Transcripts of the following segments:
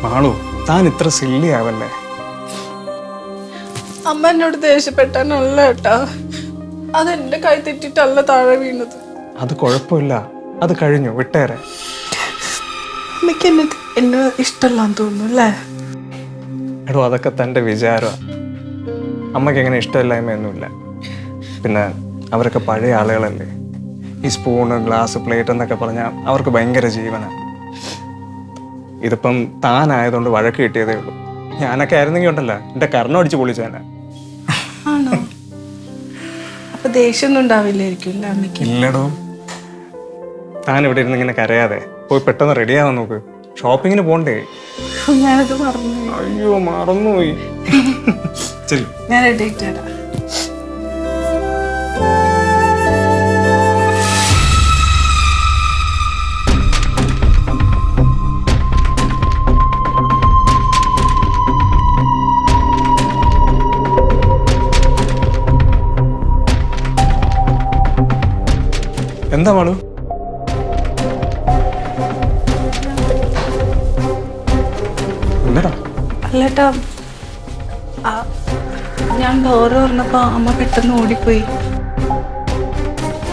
മാളു താൻ ഇത്ര സില്ലി ആവല്ലേ. അമ്മ എന്നോട് ദേഷ്യപ്പെട്ടാനല്ല ഏട്ടാ, അതെന്റെ കൈ തെറ്റിട്ടല്ല താഴെ വീണത്. അത് കുഴപ്പമില്ല, അത് കഴിഞ്ഞു, വിട്ടേരെ. അമ്മയ്ക്ക് എന്നെ ഇഷ്ടമല്ലാന്ന് തോന്നുന്നു അല്ലേ? എടോ അതൊക്കെ തൻ്റെ വിചാരമാണ്. അമ്മയ്ക്ക് എങ്ങനെ ഇഷ്ടമില്ലായ്മയൊന്നുമില്ല. പിന്നെ അവരൊക്കെ പഴയ ആളുകളല്ലേ. ഈ സ്പൂണ് ഗ്ലാസ് പ്ലേറ്റ് എന്നൊക്കെ പറഞ്ഞാൽ അവർക്ക് ഭയങ്കര ജീവനാണ്. ഇതിപ്പം താനായതുകൊണ്ട് വഴക്ക് കിട്ടിയതേ ഉള്ളൂ. ഞാനൊക്കെ ആയിരുന്നെങ്കിൽ ഉണ്ടല്ലോ എൻ്റെ കർണം അടിച്ച് പൊളിച്ചേനെ. ആണോ? അപ്പൊ ദേഷ്യമൊന്നും ഉണ്ടാവില്ലായിരിക്കും അല്ലേ അമ്മയ്ക്ക്? ഇല്ലടോ, താൻ ഇവിടെ ഇരുന്ന് ഇങ്ങനെ കരയാതെ പോയി പെട്ടെന്ന് റെഡിയാവാൻ നോക്ക്. ഷോപ്പിങ്ങിന് പോണ്ടേ? ഞാനത് മറന്നു. അയ്യോ മറന്നുപോയി. ശരി, ഞാൻ റെഡി ആയിട്ട് വരാം. എന്താ മാളു? എന്താടാ? അല്ലേട്ടാ, ഞാൻ ഡോറ് തുറന്നപ്പോ അമ്മ പെട്ടെന്ന് ഓടിപ്പോയി.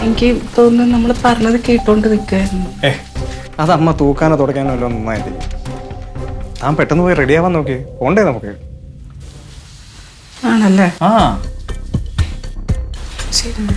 എനിക്ക് തോന്നുന്നു നമ്മൾ പറഞ്ഞത് കേട്ടോണ്ട് നിൽക്കുമായിരുന്നു. അത് അമ്മ തൂക്കാനോ തുടക്കാനോ വല്ലതും നന്നായിട്ട്. താൻ പെട്ടെന്ന് പോയി റെഡിയാവാൻ നോക്കി, പോണ്ടേ നമുക്ക്? ആണല്ലേ? ആ ശരി.